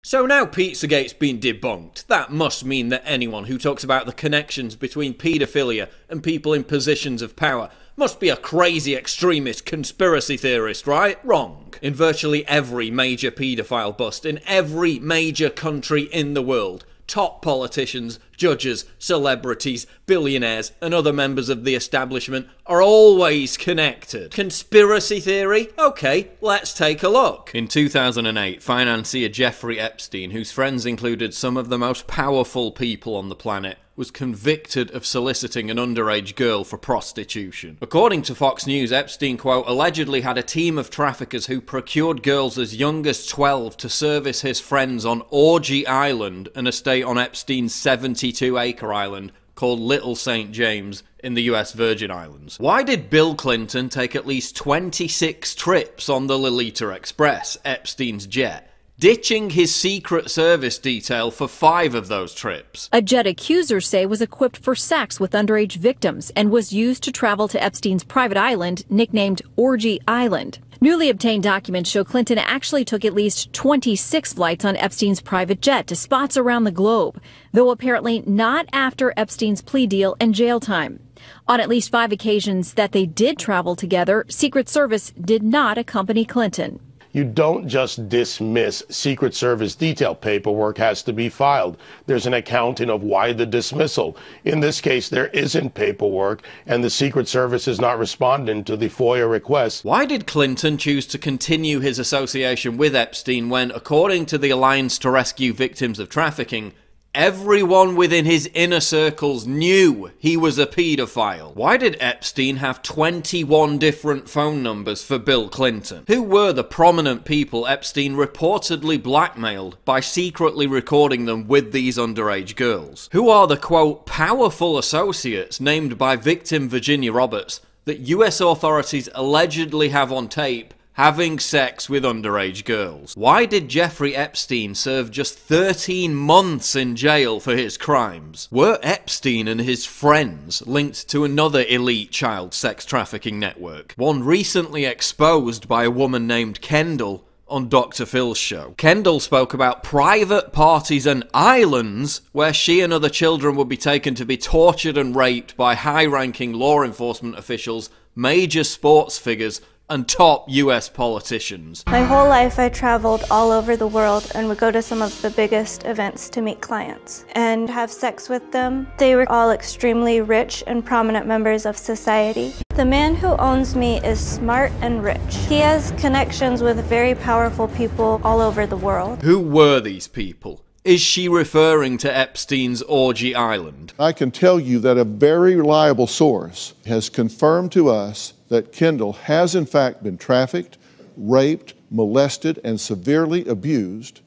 So now Pizzagate's been debunked. That must mean that anyone who talks about the connections between paedophilia and people in positions of power must be a crazy extremist conspiracy theorist, right? Wrong. In virtually every major paedophile bust in every major country in the world, top politicians, judges, celebrities, billionaires, and other members of the establishment are always connected. Conspiracy theory? Okay, let's take a look. In 2008, financier Jeffrey Epstein, whose friends included some of the most powerful people on the planet, was convicted of soliciting an underage girl for prostitution. According to Fox News, Epstein, quote, allegedly had a team of traffickers who procured girls as young as 12 to service his friends on Orgy Island, an estate on Epstein's 72-acre island called Little St. James in the US Virgin Islands. Why did Bill Clinton take at least 26 trips on the Lolita Express, Epstein's jet, ditching his Secret Service detail for 5 of those trips? A jet accusers say was equipped for sex with underage victims and was used to travel to Epstein's private island, nicknamed Orgy Island. Newly obtained documents show Clinton actually took at least 26 flights on Epstein's private jet to spots around the globe, though apparently not after Epstein's plea deal and jail time. On at least 5 occasions that they did travel together, Secret Service did not accompany Clinton. You don't just dismiss Secret Service detail. Paperwork has to be filed. There's an accounting of why the dismissal. In this case, there isn't paperwork, and the Secret Service is not responding to the FOIA request. Why did Clinton choose to continue his association with Epstein when, according to the Alliance to Rescue Victims of Trafficking, everyone within his inner circles knew he was a paedophile? Why did Epstein have 21 different phone numbers for Bill Clinton? Who were the prominent people Epstein reportedly blackmailed by secretly recording them with these underage girls? Who are the, quote, powerful associates named by victim Virginia Roberts that US authorities allegedly have on tape having sex with underage girls? Why did Jeffrey Epstein serve just 13 months in jail for his crimes? Were Epstein and his friends linked to another elite child sex trafficking network, one recently exposed by a woman named Kendall on Dr. Phil's show? Kendall spoke about private parties and islands where she and other children would be taken to be tortured and raped by high-ranking law enforcement officials, major sports figures, and top US politicians. My whole life I traveled all over the world and would go to some of the biggest events to meet clients and have sex with them. They were all extremely rich and prominent members of society. The man who owns me is smart and rich. He has connections with very powerful people all over the world. Who were these people? Is she referring to Epstein's Orgy Island? I can tell you that a very reliable source has confirmed to us that Kendall has in fact been trafficked, raped, molested, and severely abused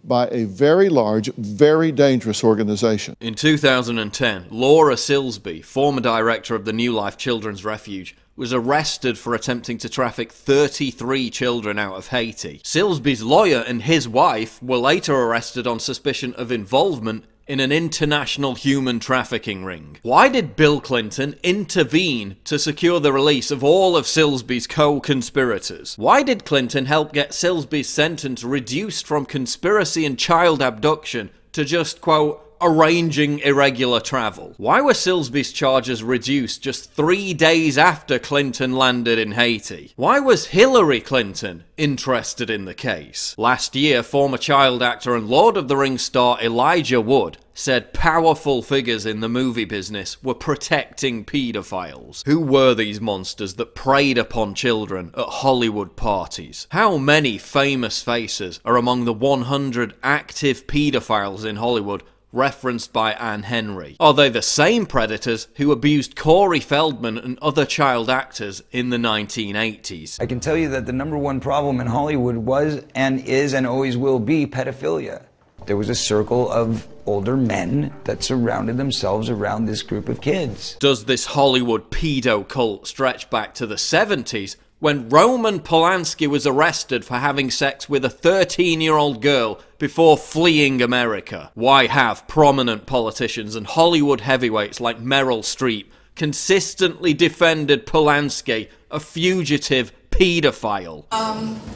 by a very large, very dangerous organization. In 2010, Laura Silsby, former director of the New Life Children's Refuge, was arrested for attempting to traffic 33 children out of Haiti. Silsby's lawyer and his wife were later arrested on suspicion of involvement in an international human trafficking ring. Why did Bill Clinton intervene to secure the release of all of Silsby's co-conspirators? Why did Clinton help get Silsby's sentence reduced from conspiracy and child abduction to just, quote, arranging irregular travel? Why were Silsby's charges reduced just 3 days after Clinton landed in Haiti? Why was Hillary Clinton interested in the case? Last year, former child actor and Lord of the Rings star Elijah Wood said powerful figures in the movie business were protecting pedophiles. Who were these monsters that preyed upon children at Hollywood parties? How many famous faces are among the 100 active pedophiles in Hollywood referenced by Anne Henry? Are they the same predators who abused Corey Feldman and other child actors in the 1980s? I can tell you that the #1 problem in Hollywood was and is and always will be pedophilia. There was a circle of older men that surrounded themselves around this group of kids. Does this Hollywood pedo cult stretch back to the 70s, when Roman Polanski was arrested for having sex with a 13-year-old girl before fleeing America? Why have prominent politicians and Hollywood heavyweights like Meryl Streep consistently defended Polanski, a fugitive paedophile.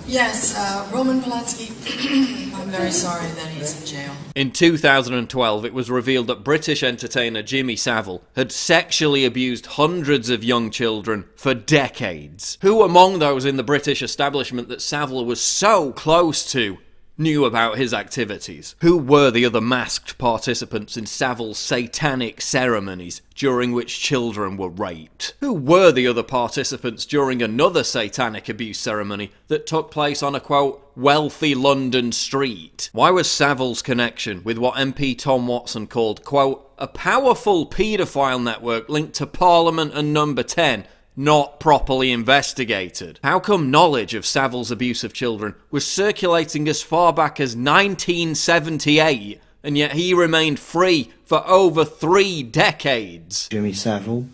Yes, Roman Polanski. I'm very sorry that he's in jail. In 2012, it was revealed that British entertainer Jimmy Savile had sexually abused hundreds of young children for decades. Who among those in the British establishment that Savile was so close to knew about his activities? Who were the other masked participants in Savile's satanic ceremonies during which children were raped? Who were the other participants during another satanic abuse ceremony that took place on a, quote, wealthy London street? Why was Savile's connection with what MP Tom Watson called, quote, a powerful paedophile network linked to Parliament and Number 10 not properly investigated? How come knowledge of Savile's abuse of children was circulating as far back as 1978, and yet he remained free for over 3 decades? Jimmy Savile,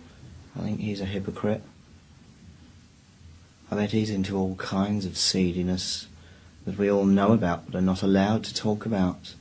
I think he's a hypocrite. I bet he's into all kinds of seediness that we all know about but are not allowed to talk about.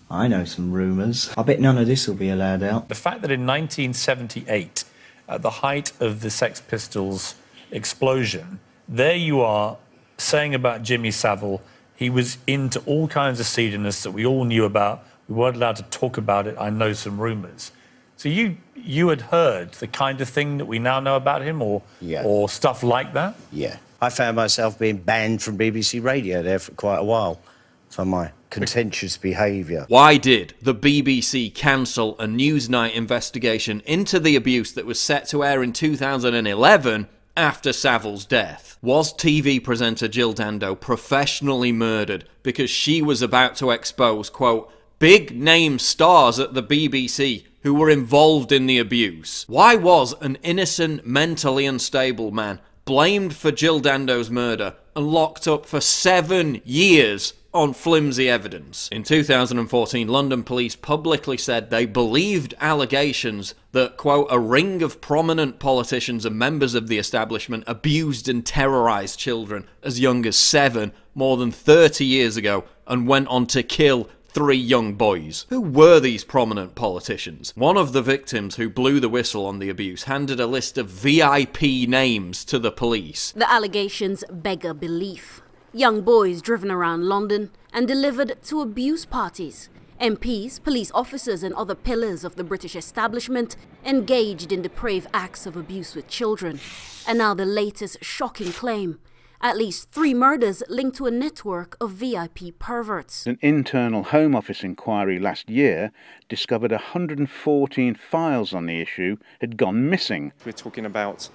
I know some rumours. I bet none of this will be allowed out. The fact that in 1978, at the height of the Sex Pistols explosion, there you are saying about Jimmy Savile, he was into all kinds of seediness that we all knew about. We weren't allowed to talk about it. I know some rumours. So you had heard the kind of thing that we now know about him, or stuff like that? Yeah. I found myself being banned from BBC Radio there for quite a while for my contentious behaviour. Why did the BBC cancel a Newsnight investigation into the abuse that was set to air in 2011 after Savile's death? Was TV presenter Jill Dando professionally murdered because she was about to expose, quote, big-name stars at the BBC who were involved in the abuse? Why was an innocent, mentally unstable man blamed for Jill Dando's murder and locked up for 7 years on flimsy evidence? In 2014, London police publicly said they believed allegations that, quote, a ring of prominent politicians and members of the establishment abused and terrorised children as young as 7 more than 30 years ago and went on to kill 3 young boys. Who were these prominent politicians? One of the victims who blew the whistle on the abuse handed a list of VIP names to the police. The allegations beggar belief. Young boys driven around London and delivered to abuse parties. MPs, police officers and other pillars of the British establishment engaged in depraved acts of abuse with children. And now the latest shocking claim. At least 3 murders linked to a network of VIP perverts. An internal Home Office inquiry last year discovered 114 files on the issue had gone missing. We're talking about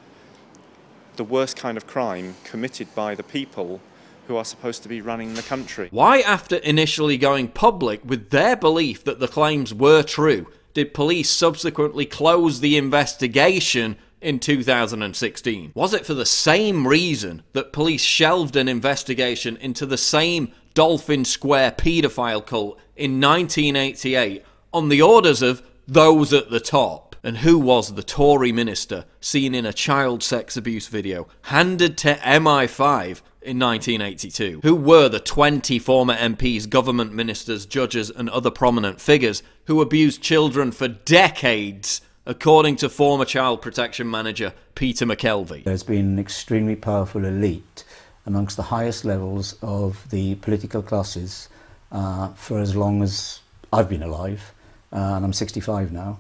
the worst kind of crime committed by the people who are supposed to be running the country. Why, after initially going public with their belief that the claims were true, did police subsequently close the investigation in 2016? Was it for the same reason that police shelved an investigation into the same Dolphin Square paedophile cult in 1988 on the orders of those at the top? And who was the Tory minister seen in a child sex abuse video handed to MI5 in 1982? Who were the 20 former MPs, government ministers, judges and other prominent figures who abused children for decades, according to former child protection manager Peter McKelvey? There's been an extremely powerful elite amongst the highest levels of the political classes for as long as I've been alive, and I'm 65 now.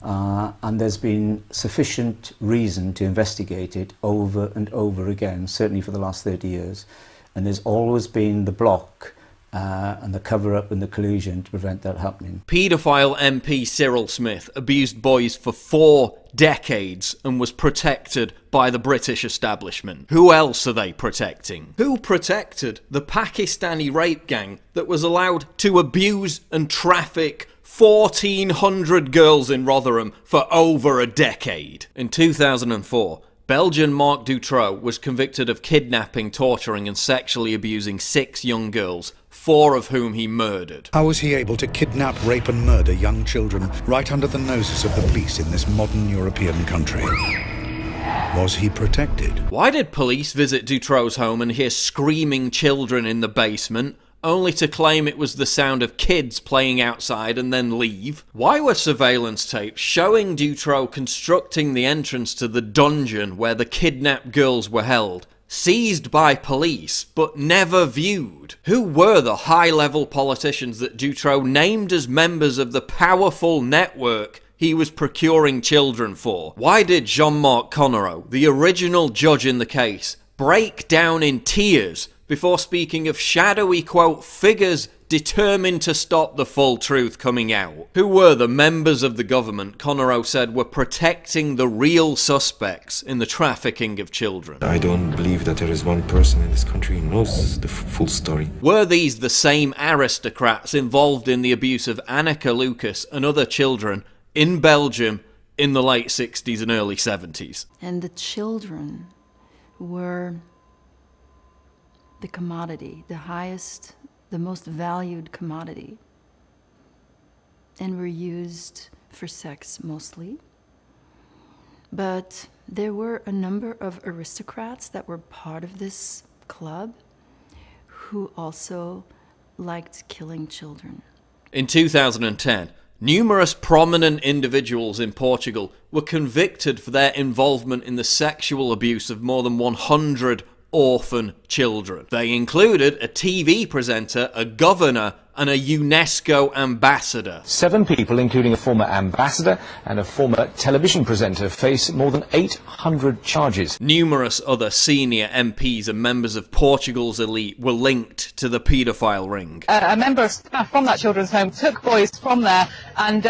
And there's been sufficient reason to investigate it over and over again, certainly for the last 30 years. And there's always been the block and the cover-up and the collusion to prevent that happening. Paedophile MP Cyril Smith abused boys for 4 decades and was protected by the British establishment. Who else are they protecting? Who protected the Pakistani rape gang that was allowed to abuse and traffic 1,400 girls in Rotherham for over a decade? In 2004, Belgian Marc Dutroux was convicted of kidnapping, torturing and sexually abusing 6 young girls, 4 of whom he murdered. How was he able to kidnap, rape and murder young children right under the noses of the police in this modern European country? Was he protected? Why did police visit Dutroux's home and hear screaming children in the basement, only to claim it was the sound of kids playing outside and then leave? Why were surveillance tapes showing Dutroux constructing the entrance to the dungeon where the kidnapped girls were held seized by police but never viewed? Who were the high-level politicians that Dutroux named as members of the powerful network he was procuring children for? Why did Jean-Marc Connereau, the original judge in the case, break down in tears before speaking of shadowy, quote, figures determined to stop the full truth coming out? Who were the members of the government Connereau said were protecting the real suspects in the trafficking of children? I don't believe that there is one person in this country who knows the full story. Were these the same aristocrats involved in the abuse of Annika Lucas and other children in Belgium in the late 60s and early 70s? And the children were the commodity, the highest, the most valued commodity, and were used for sex mostly. But there were a number of aristocrats that were part of this club who also liked killing children. In 2010, numerous prominent individuals in Portugal were convicted for their involvement in the sexual abuse of more than 100 orphan children. They included a TV presenter, a governor, and a UNESCO ambassador. 7 people, including a former ambassador and a former television presenter, face more than 800 charges. Numerous other senior MPs and members of Portugal's elite were linked to the paedophile ring. A member of staff from that children's home took boys from there and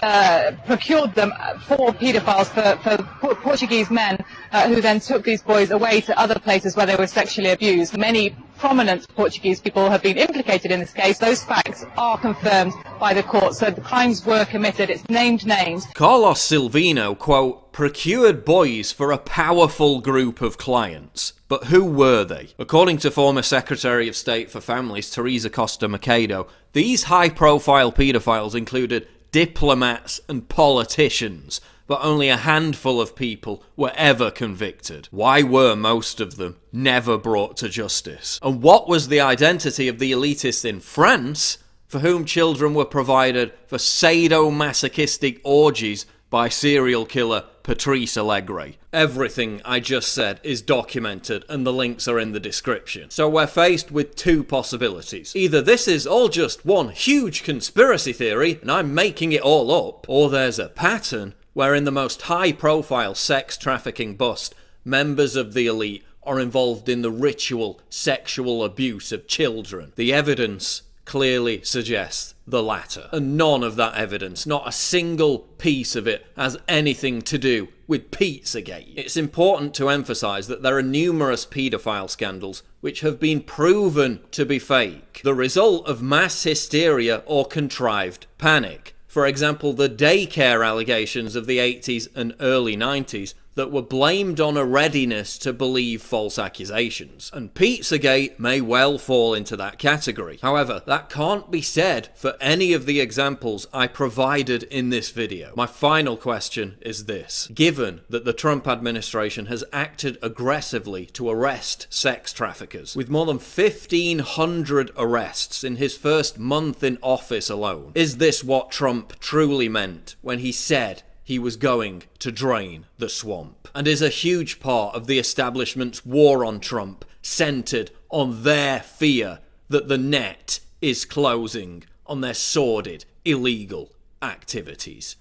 procured them for paedophiles, for Portuguese men who then took these boys away to other places where they were sexually abused. Many prominent Portuguese people have been implicated in this case. Those facts are confirmed by the court, so the crimes were committed. It's named names. Carlos Silvino, quote, procured boys for a powerful group of clients. But who were they? According to former Secretary of State for Families Teresa Costa Macedo, these high-profile paedophiles included diplomats and politicians, but only a handful of people were ever convicted. Why were most of them never brought to justice? And what was the identity of the elitists in France for whom children were provided for sadomasochistic orgies by serial killer Patrice Allegre? Everything I just said is documented and the links are in the description. So we're faced with two possibilities. Either this is all just one huge conspiracy theory and I'm making it all up, or there's a pattern where in the most high-profile sex trafficking bust, members of the elite are involved in the ritual sexual abuse of children. The evidence clearly suggests the latter. And none of that evidence, not a single piece of it, has anything to do with Pizzagate. It's important to emphasise that there are numerous paedophile scandals which have been proven to be fake, the result of mass hysteria or contrived panic. For example, the daycare allegations of the 80s and early 90s that were blamed on a readiness to believe false accusations. And Pizzagate may well fall into that category. However, that can't be said for any of the examples I provided in this video. My final question is this. Given that the Trump administration has acted aggressively to arrest sex traffickers, with more than 1,500 arrests in his first month in office alone, is this what Trump truly meant when he said he was going to drain the swamp? And is a huge part of the establishment's war on Trump centered on their fear that the net is closing on their sordid, illegal activities?